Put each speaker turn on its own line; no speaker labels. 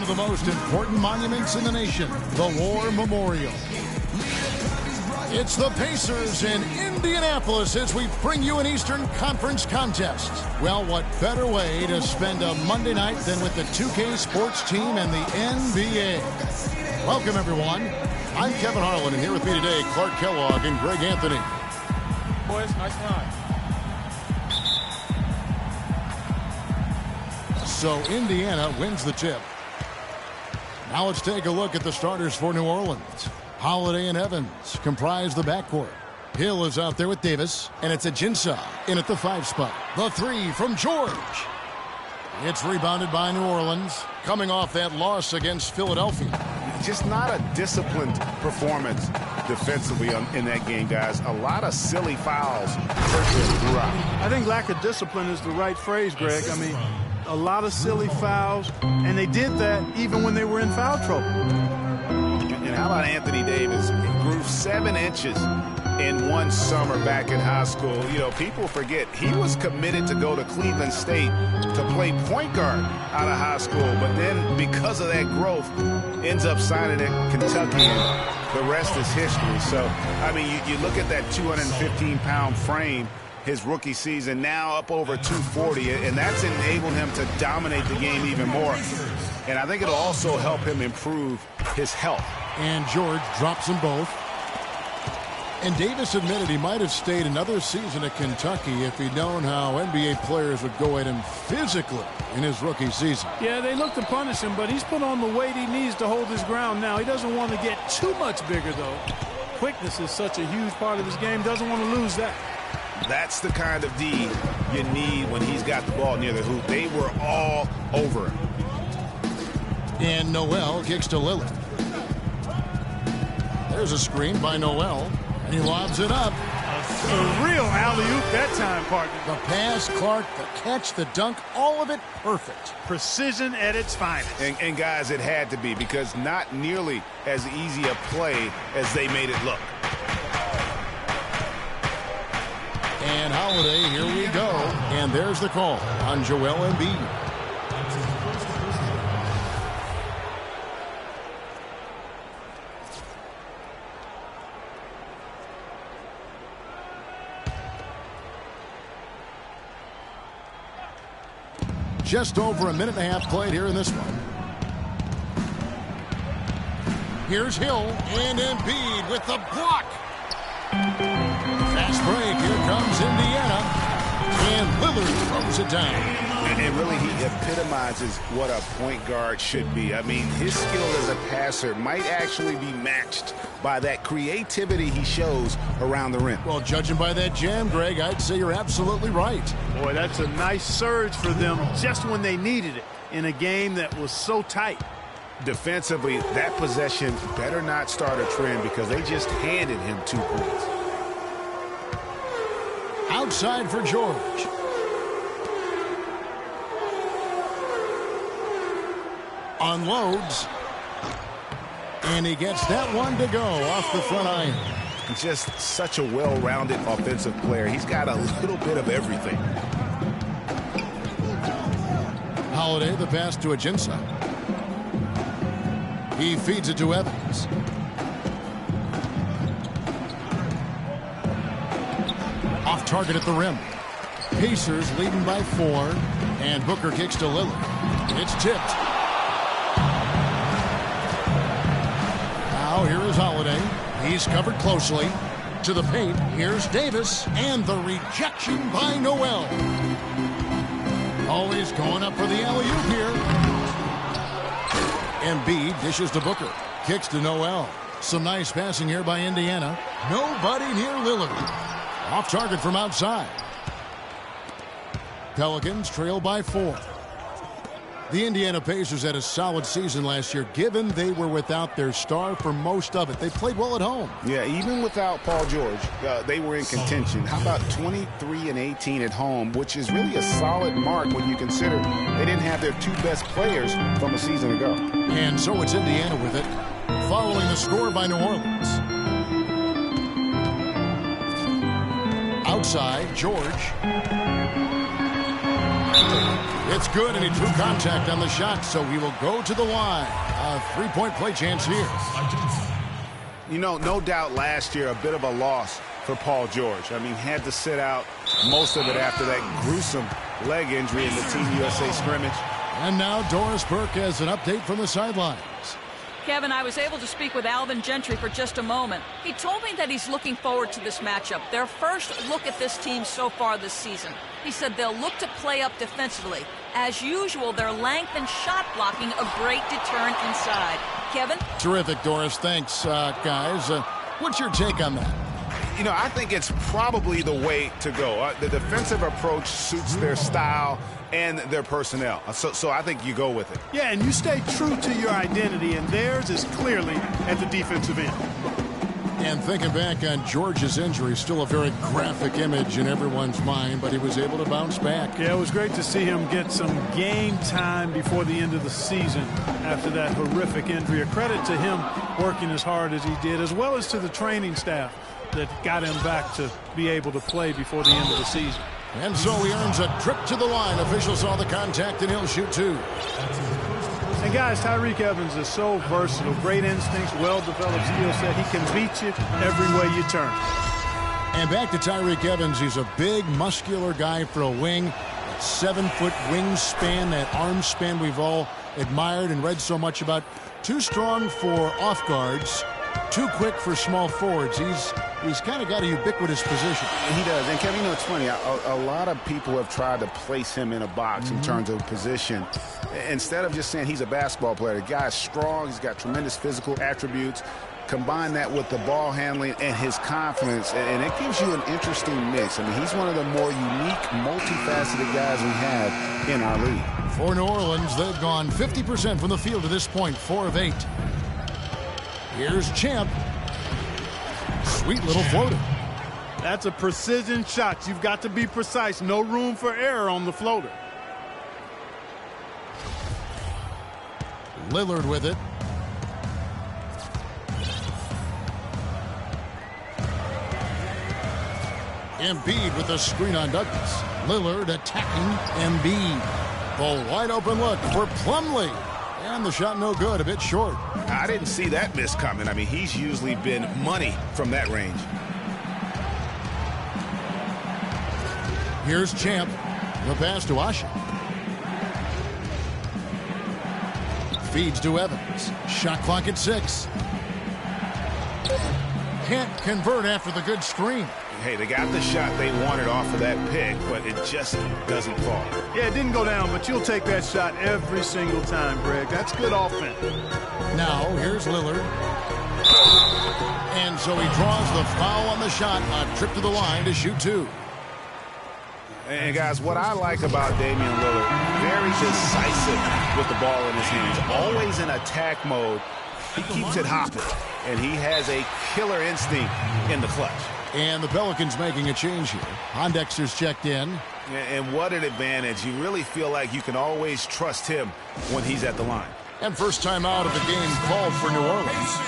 one of the most important monuments in the nation, the War Memorial. It's the Pacers in Indianapolis as we bring you an Eastern Conference contest. Well, what better way to spend a Monday night than with the 2K Sports team and the NBA? Welcome, everyone. I'm Kevin Harlan, and here with me today, Clark Kellogg and Greg Anthony.
Boys, nice run.
So Indiana wins the tip. Now let's take a look at the starters for New Orleans. Holiday and Evans comprise the backcourt. Hill is out there with Davis, and it's Ajinça in at the 5 spot. The 3 from George. It's rebounded by New Orleans, coming off that loss against Philadelphia.
Just not a disciplined performance defensively in that game, guys. A lot of silly fouls throughout.
I think lack of discipline is the right phrase, Greg. I mean, a lot of silly fouls, and they did that even when they were in foul trouble.
And how about Anthony Davis? He grew 7 inches in one summer back in high school. You know, people forget he was committed to go to Cleveland State to play point guard out of high school, but then because of that growth, ends up signing at Kentucky, and the rest is history. So, I mean, you look at that 215-pound frame, his rookie season, now up over 240, and that's enabled him to dominate the game even more. And I think it'll also help him improve his health.
And George drops them both. And Davis admitted he might have stayed another season at Kentucky if he'd known how NBA players would go at him physically in his rookie season.
Yeah, they look to punish him, but he's put on the weight he needs to hold his ground now. He doesn't want to get too much bigger, though. Quickness is such a huge part of his game. Doesn't want to lose that.
That's the kind of D you need when he's got the ball near the hoop. They were all over him.
And Noel kicks to Lillard. There's a screen by Noel, and he lobs it up.
A real alley-oop that time, partner.
The pass, Clark, the catch, the dunk, all of it perfect.
Precision at its finest.
And guys, it had to be, because not nearly as easy a play as they made it look.
And Holiday, here we go. And there's the call on Joel Embiid. Just over a minute and a half played here in this one. Here's Hill and Embiid with the block. Fast break. Here comes Indiana. And Lillard throws it down.
And really, he epitomizes what a point guard should be. I mean, his skill as a passer might actually be matched by that creativity he shows around the rim.
Well, judging by that jam, Greg, I'd say you're absolutely right.
Boy, that's a nice surge for them just when they needed it in a game that was so tight.
Defensively, that possession better not start a trend, because they just handed him 2 points.
Outside for George. Unloads. And he gets that one to go off the front iron.
Just such a well-rounded offensive player. He's got a little bit of everything.
Holiday, the pass to Ajinça. He feeds it to Evans. Off target at the rim. Pacers leading by 4. And Booker kicks to Lillard. It's tipped. Now here is Holiday. He's covered closely. To the paint. Here's Davis. And the rejection by Noel. Always going up for the alley-oop here. Embiid dishes to Booker. Kicks to Noel. Some nice passing here by Indiana. Nobody near Lillard. Off target from outside. Pelicans trail by 4. The Indiana Pacers had a solid season last year, given they were without their star for most of it. They played well at home.
Yeah, even without Paul George, they were in contention. How about 23-18 at home, which is really a solid mark when you consider they didn't have their 2 best players from a season ago.
And so it's Indiana with it, following the score by New Orleans. Outside, George. It's good, and he drew contact on the shot, so he will go to the line. A three-point play chance here.
You know, no doubt last year a bit of a loss for Paul George. I mean, had to sit out most of it after that gruesome leg injury in the Team USA scrimmage.
And now Doris Burke has an update from the sidelines.
Kevin, I was able to speak with Alvin Gentry for just a moment. He told me that he's looking forward to this matchup, their first look at this team so far this season. He said they'll look to play up defensively. As usual, their length and shot blocking a great deterrent inside. Kevin?
Terrific, Doris. Thanks, guys. What's your take on that?
You know, I think it's probably the way to go. The defensive approach suits their style and their personnel. So I think you go with it.
Yeah, and you stay true to your identity, and theirs is clearly at the defensive end.
And thinking back on George's injury, still a very graphic image in everyone's mind, but he was able to bounce back.
Yeah, it was great to see him get some game time before the end of the season after that horrific injury. A credit to him working as hard as he did, as well as to the training staff that got him back to be able to play before the end of the season.
And so he earns a trip to the line. Officials saw the contact, and he'll shoot two.
And guys, Tyreke Evans is so versatile. Great instincts, well-developed skill set. He can beat you every way you turn.
And back to Tyreke Evans. He's a big, muscular guy for a wing. That 7-foot wingspan, that arm span we've all admired and read so much about. Too strong for off guards. Too quick for small forwards. He's kind of got a ubiquitous position.
He does. And Kevin, you know, it's funny. A lot of people have tried to place him in a box in terms of position. Instead of just saying he's a basketball player, the guy's strong. He's got tremendous physical attributes. Combine that with the ball handling and his confidence, and it gives you an interesting mix. I mean, he's one of the more unique, multifaceted guys we have in our league.
For New Orleans, they've gone 50% from the field to this point, 4 of 8. Here's Champ. Sweet little floater.
That's a precision shot. You've got to be precise. No room for error on the floater.
Lillard with it. Embiid with the screen on Douglas. Lillard attacking Embiid. A wide open look for Plumlee. And the shot no good, a bit short.
I didn't see that miss coming. I mean, he's usually been money from that range.
Here's Champ. The pass to Asha. Feeds to Evans. Shot clock at 6. Can't convert after the good screen.
Hey, they got the shot they wanted off of that pick, but it just doesn't fall.
Yeah, it didn't go down, but you'll take that shot every single time, Greg. That's good offense.
Now, here's Lillard. And so he draws the foul on the shot. A trip to the line to shoot two.
And, guys, what I like about Damian Lillard, very decisive with the ball in his hands. Always in attack mode. He keeps it hopping, and he has a killer instinct in the clutch.
And the Pelicans making a change here. Pondexter's checked in.
And what an advantage. You really feel like you can always trust him when he's at the line.
And first time out of the game called for New Orleans.